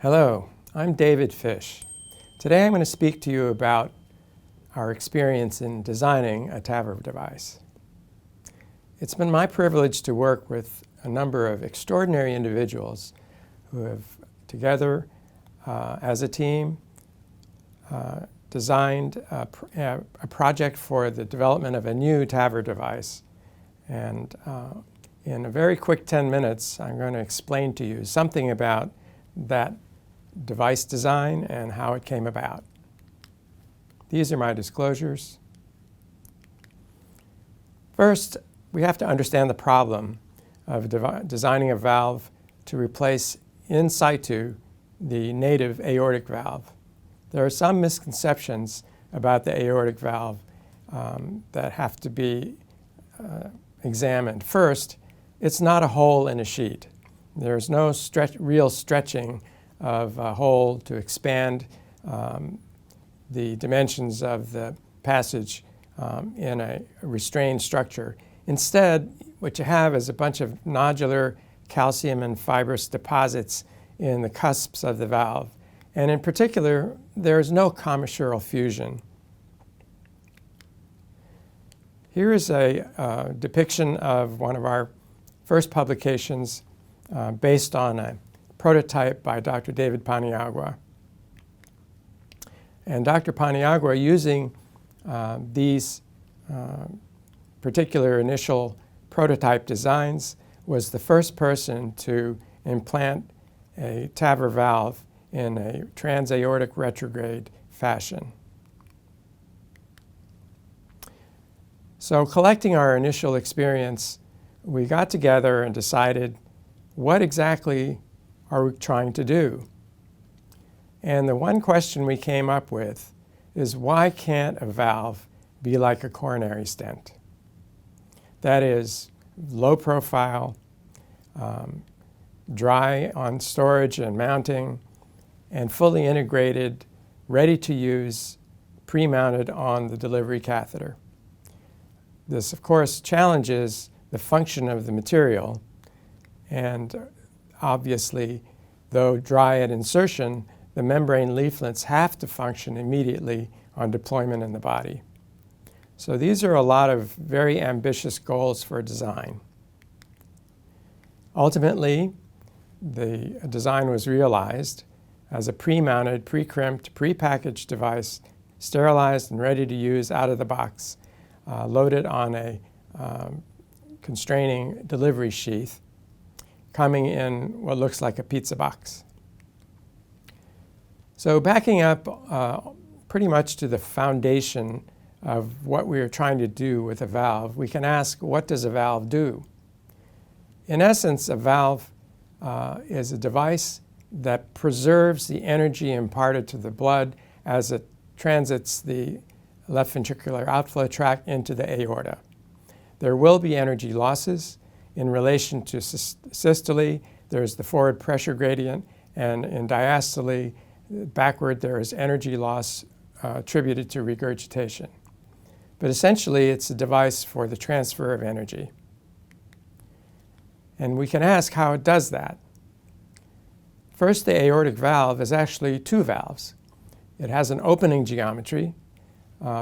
Hello, I'm David Fish. Today I'm going to speak to you about our experience in designing a TAVR device. It's been my privilege to work with a number of extraordinary individuals who have, together as a team, designed a project for the development of a new TAVR device. And in a very quick 10 minutes, I'm going to explain to you something about that device design and how it came about. These are my disclosures. First, we have to understand the problem of designing a valve to replace in situ the native aortic valve. There are some misconceptions about the aortic valve that have to be examined. First, it's not a hole in a sheet. There's no real stretching of a hole to expand the dimensions of the passage in a restrained structure. Instead, what you have is a bunch of nodular calcium and fibrous deposits in the cusps of the valve. And in particular, there is no commissural fusion. Here is a depiction of one of our first publications based on a prototype by Dr. David Paniagua. And Dr. Paniagua, using these particular initial prototype designs, was the first person to implant a TAVR valve in a transaortic retrograde fashion. So, collecting our initial experience, we got together and decided what exactly are we trying to do? And the one question we came up with is, why can't a valve be like a coronary stent? That is, low profile, dry on storage and mounting, and fully integrated, ready to use, pre-mounted on the delivery catheter. This, of course, challenges the function of the material, and obviously, though dry at insertion, the membrane leaflets have to function immediately on deployment in the body. So these are a lot of very ambitious goals for design. Ultimately, the design was realized as a pre-mounted, pre-crimped, pre-packaged device, sterilized and ready to use out of the box, loaded on a constraining delivery sheath, coming in what looks like a pizza box. So backing up pretty much to the foundation of what we are trying to do with a valve, we can ask, what does a valve do? In essence, a valve is a device that preserves the energy imparted to the blood as it transits the left ventricular outflow tract into the aorta. There will be energy losses. In relation to systole, there's the forward pressure gradient, and in diastole, backward, there is energy loss attributed to regurgitation. But essentially, it's a device for the transfer of energy. And we can ask how it does that. First, the aortic valve is actually two valves. It has an opening geometry,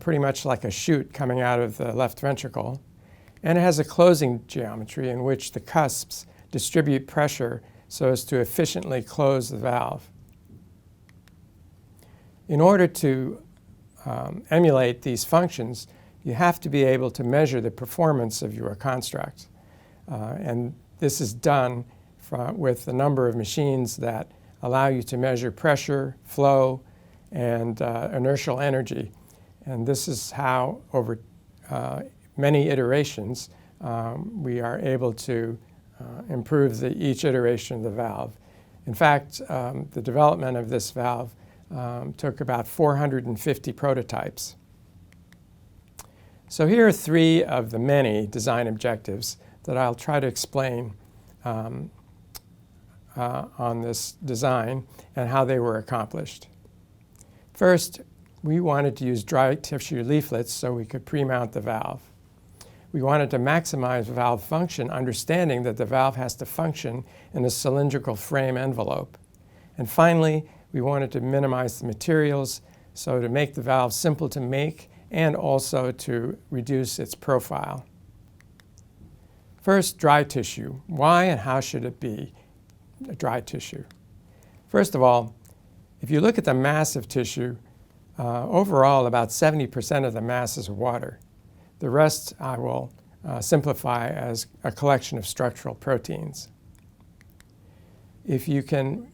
pretty much like a chute coming out of the left ventricle, and it has a closing geometry in which the cusps distribute pressure so as to efficiently close the valve. In order to emulate these functions, you have to be able to measure the performance of your construct. And this is done with a number of machines that allow you to measure pressure, flow, and inertial energy. And this is how, over many iterations, we are able to improve each iteration of the valve. In fact, the development of this valve took about 450 prototypes. So here are three of the many design objectives that I'll try to explain on this design and how they were accomplished. First, we wanted to use dry tissue leaflets so we could pre-mount the valve. We wanted to maximize valve function, understanding that the valve has to function in a cylindrical frame envelope. And finally, we wanted to minimize the materials, so to make the valve simple to make and also to reduce its profile. First, dry tissue. Why and how should it be a dry tissue? First of all, if you look at the mass of tissue, overall about 70% of the mass is water. The rest I will simplify as a collection of structural proteins. If you can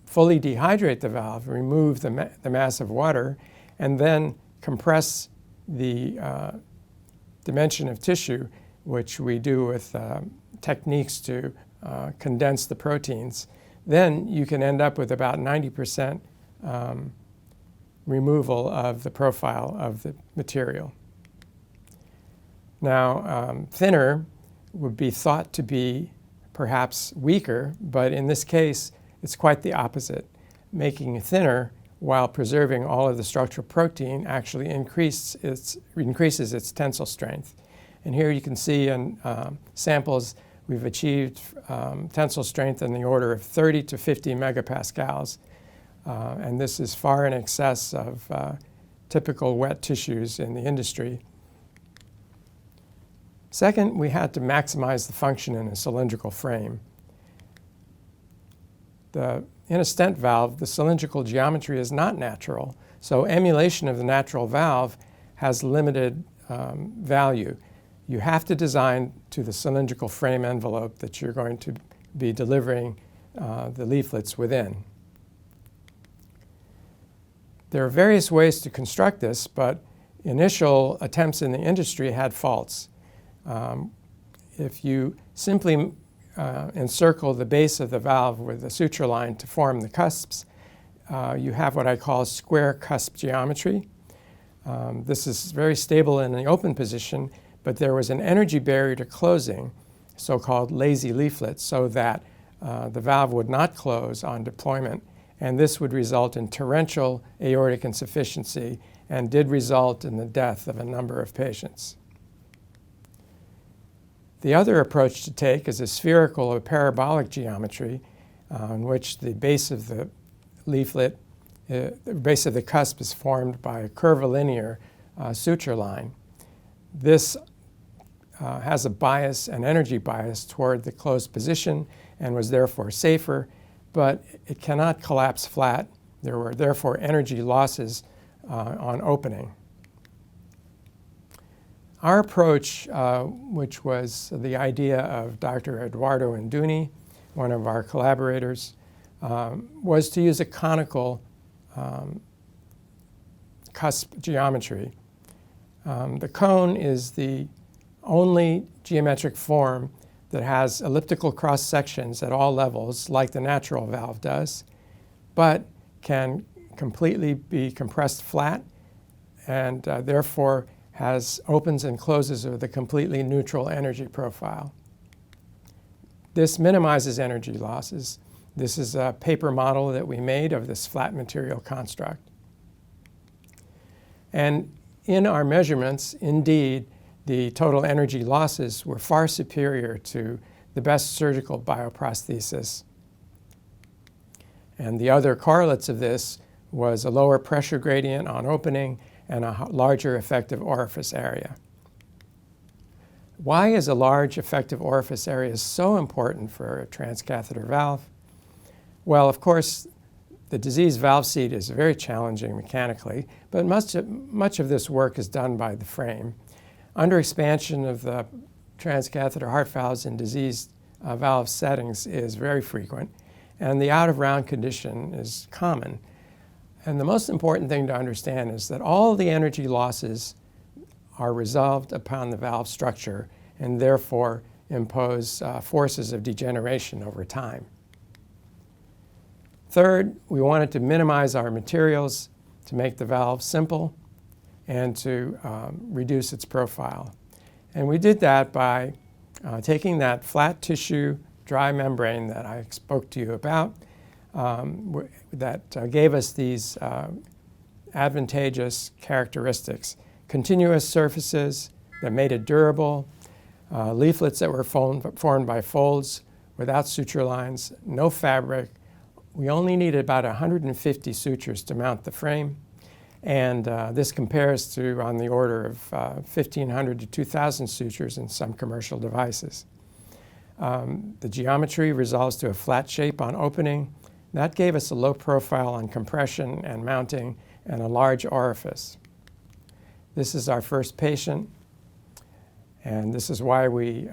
fully dehydrate the valve, remove the mass of water, and then compress the dimension of tissue, which we do with techniques to condense the proteins, then you can end up with about 90% removal of the profile of the material. Now, thinner would be thought to be perhaps weaker, but in this case, it's quite the opposite. Making it thinner while preserving all of the structural protein actually increases its tensile strength. And here you can see in samples we've achieved tensile strength in the order of 30 to 50 megapascals. And this is far in excess of typical wet tissues in the industry. Second, we had to maximize the function in a cylindrical frame. In a stent valve, the cylindrical geometry is not natural, so emulation of the natural valve has limited value. You have to design to the cylindrical frame envelope that you're going to be delivering the leaflets within. There are various ways to construct this, but initial attempts in the industry had faults. If you simply encircle the base of the valve with a suture line to form the cusps, you have what I call square cusp geometry. This is very stable in the open position, but there was an energy barrier to closing, so-called lazy leaflets, so that the valve would not close on deployment, and this would result in torrential aortic insufficiency and did result in the death of a number of patients. The other approach to take is a spherical or parabolic geometry in which the base of the leaflet, the base of the cusp is formed by a curvilinear suture line. This has a bias, an energy bias toward the closed position and was therefore safer, but it cannot collapse flat. There were therefore energy losses on opening. Our approach, which was the idea of Dr. Eduardo Induni, one of our collaborators, was to use a conical cusp geometry. The cone is the only geometric form that has elliptical cross sections at all levels, like the natural valve does, but can completely be compressed flat and therefore has opens and closes with a completely neutral energy profile. This minimizes energy losses. This is a paper model that we made of this flat material construct. And in our measurements, indeed, the total energy losses were far superior to the best surgical bioprosthesis. And the other correlates of this was a lower pressure gradient on opening and a larger effective orifice area. Why is a large effective orifice area so important for a transcatheter valve? Well, of course, the diseased valve seat is very challenging mechanically, but much of this work is done by the frame. Underexpansion of the transcatheter heart valves in diseased valve settings is very frequent, and the out-of-round condition is common. And the most important thing to understand is that all the energy losses are resolved upon the valve structure and therefore impose forces of degeneration over time. Third, we wanted to minimize our materials to make the valve simple and to reduce its profile. And we did that by taking that flat tissue dry membrane that I spoke to you about, that gave us these advantageous characteristics. Continuous surfaces that made it durable, leaflets that were formed by folds without suture lines, no fabric, We only needed about 150 sutures to mount the frame, and this compares to on the order of 1,500 to 2,000 sutures in some commercial devices. The geometry resolves to a flat shape on opening. That gave us a low profile on compression and mounting and a large orifice. This is our first patient, and this is why we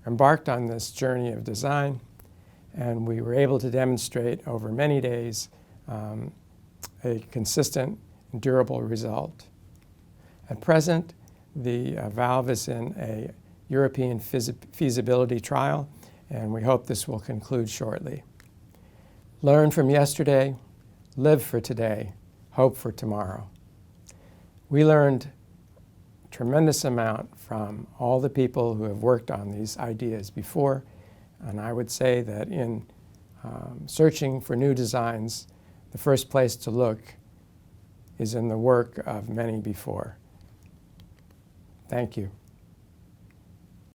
embarked on this journey of design, and we were able to demonstrate over many days a consistent and durable result. At present, the valve is in a European feasibility trial, and we hope this will conclude shortly. Learn from yesterday, live for today, hope for tomorrow. We learned a tremendous amount from all the people who have worked on these ideas before, and I would say that in searching for new designs, the first place to look is in the work of many before. Thank you.